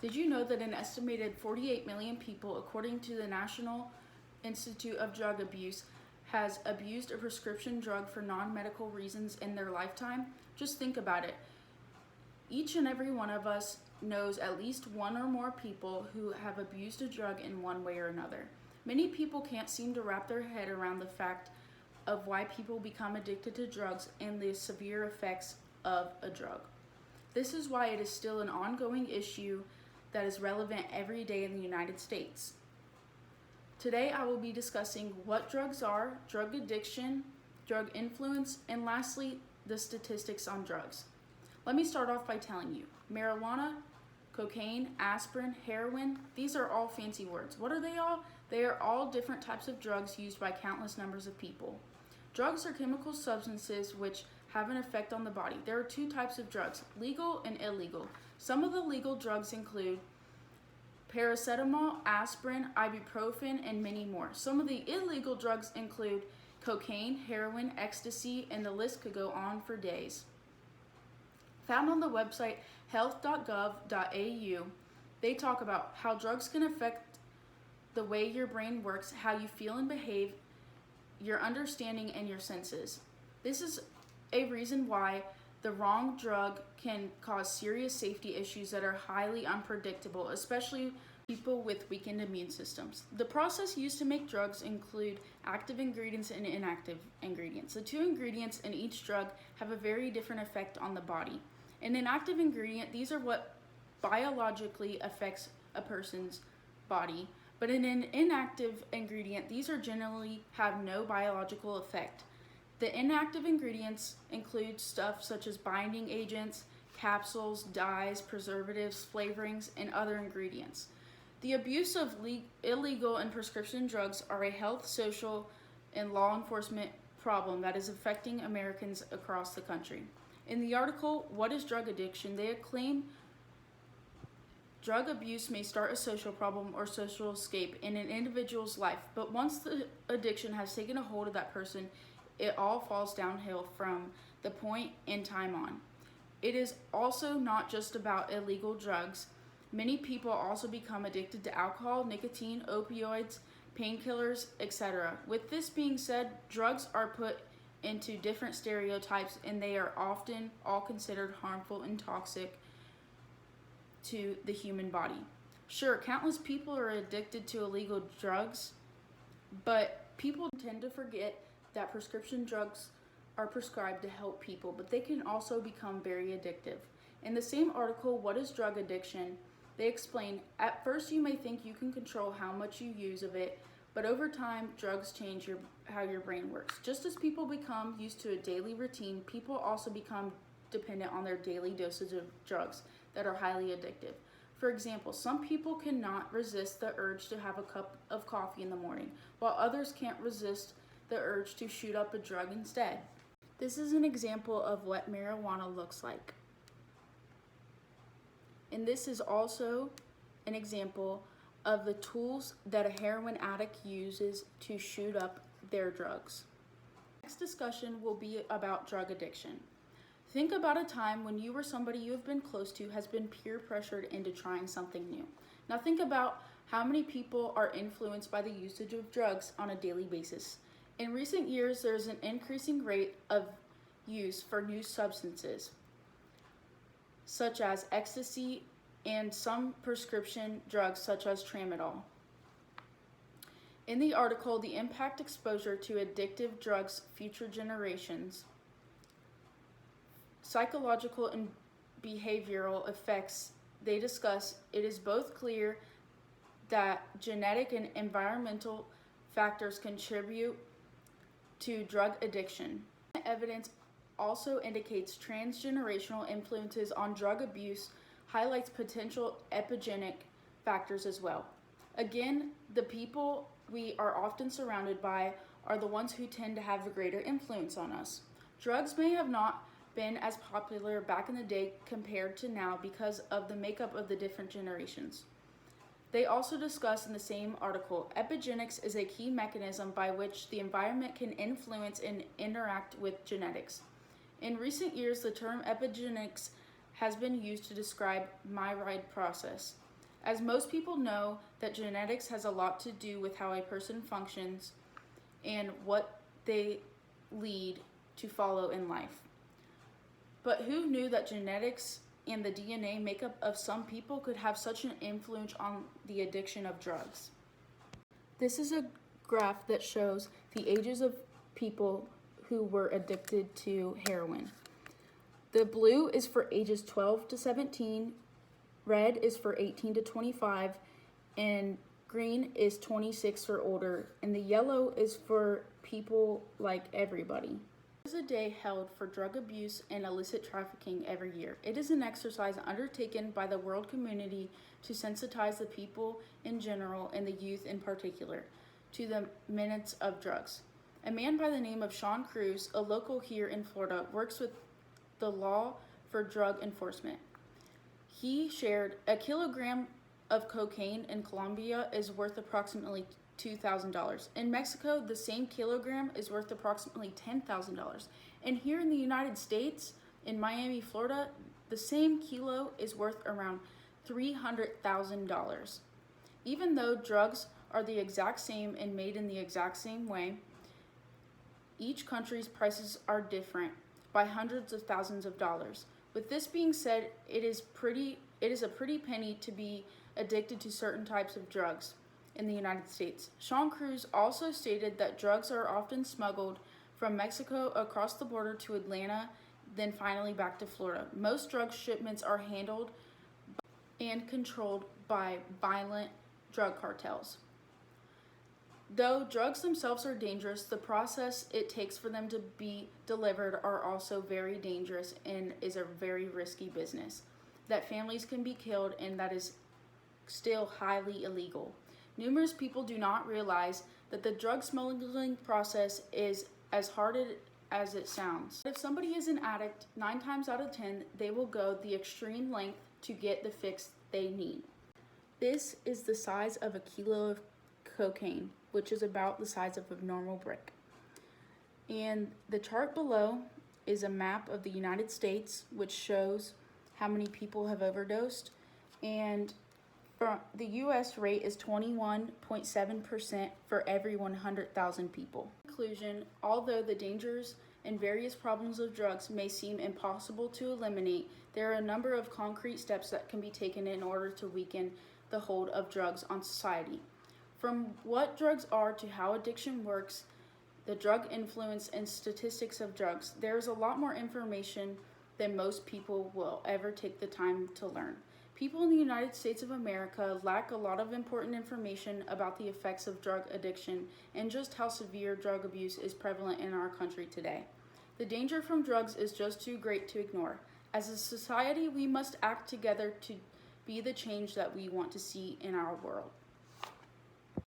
Did you know that an estimated 48 million people, according to the National Institute of Drug Abuse, has abused a prescription drug for non-medical reasons in their lifetime? Just think about it. Each and every one of us knows at least one or more people who have abused a drug in one way or another. Many people can't seem to wrap their head around the fact of why people become addicted to drugs and the severe effects of a drug. This is why it is still an ongoing issue that is relevant every day in the United States. Today I will be discussing what drugs are, drug addiction, drug influence, and lastly, the statistics on drugs. Let me start off by telling you, marijuana, cocaine, aspirin, heroin, these are all fancy words. What are they all? They are all different types of drugs used by countless numbers of people. Drugs are chemical substances which have an effect on the body. There are two types of drugs, legal and illegal. Some of the legal drugs include paracetamol, aspirin, ibuprofen, and many more. Some of the illegal drugs include cocaine, heroin, ecstasy, and the list could go on for days. Found on the website health.gov.au, they talk about how drugs can affect the way your brain works, how you feel and behave, your understanding, and your senses. This is a reason why the wrong drug can cause serious safety issues that are highly unpredictable, especially people with weakened immune systems. The process used to make drugs include active ingredients and inactive ingredients. The two ingredients in each drug have a very different effect on the body. An inactive ingredient, these are what biologically affects a person's body, but in an inactive ingredient, these are generally have no biological effect. The inactive ingredients include stuff such as binding agents, capsules, dyes, preservatives, flavorings, and other ingredients. The abuse of illegal and prescription drugs are a health, social, and law enforcement problem that is affecting Americans across the country. In the article, What is Drug Addiction?, they claim drug abuse may start a social problem or social escape in an individual's life, but once the addiction has taken a hold of that person, it all falls downhill from the point in time on. It is also not just about illegal drugs. Many people also become addicted to alcohol, nicotine, opioids, painkillers, etc. With this being said, drugs are put into different stereotypes and they are often all considered harmful and toxic to the human body. Sure, countless people are addicted to illegal drugs, but people tend to forget that prescription drugs are prescribed to help people, but they can also become very addictive. In the same article, What is Drug Addiction?, they explain, at first you may think you can control how much you use of it, but over time, drugs change how your brain works. Just as people become used to a daily routine, people also become dependent on their daily dosage of drugs that are highly addictive. For example, some people cannot resist the urge to have a cup of coffee in the morning, while others can't resist the urge to shoot up a drug instead. This is an example of what marijuana looks like. And this is also an example of the tools that a heroin addict uses to shoot up their drugs. Next discussion will be about drug addiction. Think about a time when you or somebody you have been close to has been peer pressured into trying something new. Now think about how many people are influenced by the usage of drugs on a daily basis. In recent years, there's an increasing rate of use for new substances, such as ecstasy and some prescription drugs such as tramadol. In the article, The Impact Exposure to Addictive Drugs Future Generations, Psychological and Behavioral Effects, they discuss it is both clear that genetic and environmental factors contribute to drug addiction. Evidence also indicates transgenerational influences on drug abuse highlights potential epigenetic factors as well. Again, the people we are often surrounded by are the ones who tend to have a greater influence on us. Drugs may have not been as popular back in the day compared to now because of the makeup of the different generations. They also discuss in the same article, epigenetics is a key mechanism by which the environment can influence and interact with genetics. In recent years, the term epigenetics has been used to describe myriad process. As most people know that genetics has a lot to do with how a person functions and what they lead to follow in life. But who knew that genetics and the DNA makeup of some people could have such an influence on the addiction of drugs? This is a graph that shows the ages of people who were addicted to heroin. The blue is for ages 12 to 17, red is for 18 to 25, and green is 26 or older, and the yellow is for people like everybody. There is a day held for drug abuse and illicit trafficking every year. It is an exercise undertaken by the world community to sensitize the people in general and the youth in particular to the menace of drugs. A man by the name of Sean Cruz, a local here in Florida, works with the law for drug enforcement. He shared a kilogram of cocaine in Colombia is worth approximately $2,000. In Mexico, the same kilogram is worth approximately $10,000. And here in the United States, in Miami, Florida, the same kilo is worth around $300,000. Even though drugs are the exact same and made in the exact same way, each country's prices are different by hundreds of thousands of dollars. With this being said, it is a pretty penny to be addicted to certain types of drugs in the United States. Sean Cruz also stated that drugs are often smuggled from Mexico across the border to Atlanta, then finally back to Florida. Most drug shipments are handled and controlled by violent drug cartels. Though drugs themselves are dangerous, the process it takes for them to be delivered are also very dangerous and is a very risky business that families can be killed and that is still highly illegal. Numerous people do not realize that the drug smuggling process is as hard as it sounds. If somebody is an addict, 9 times out of 10, they will go the extreme length to get the fix they need. This is the size of a kilo of cocaine, which is about the size of a normal brick. And the chart below is a map of the United States, which shows how many people have overdosed. And the U.S. rate is 21.7% for every 100,000 people. In conclusion, although the dangers and various problems of drugs may seem impossible to eliminate, there are a number of concrete steps that can be taken in order to weaken the hold of drugs on society. From what drugs are to how addiction works, the drug influence and statistics of drugs, there is a lot more information than most people will ever take the time to learn. People in the United States of America lack a lot of important information about the effects of drug addiction and just how severe drug abuse is prevalent in our country today. The danger from drugs is just too great to ignore. As a society, we must act together to be the change that we want to see in our world.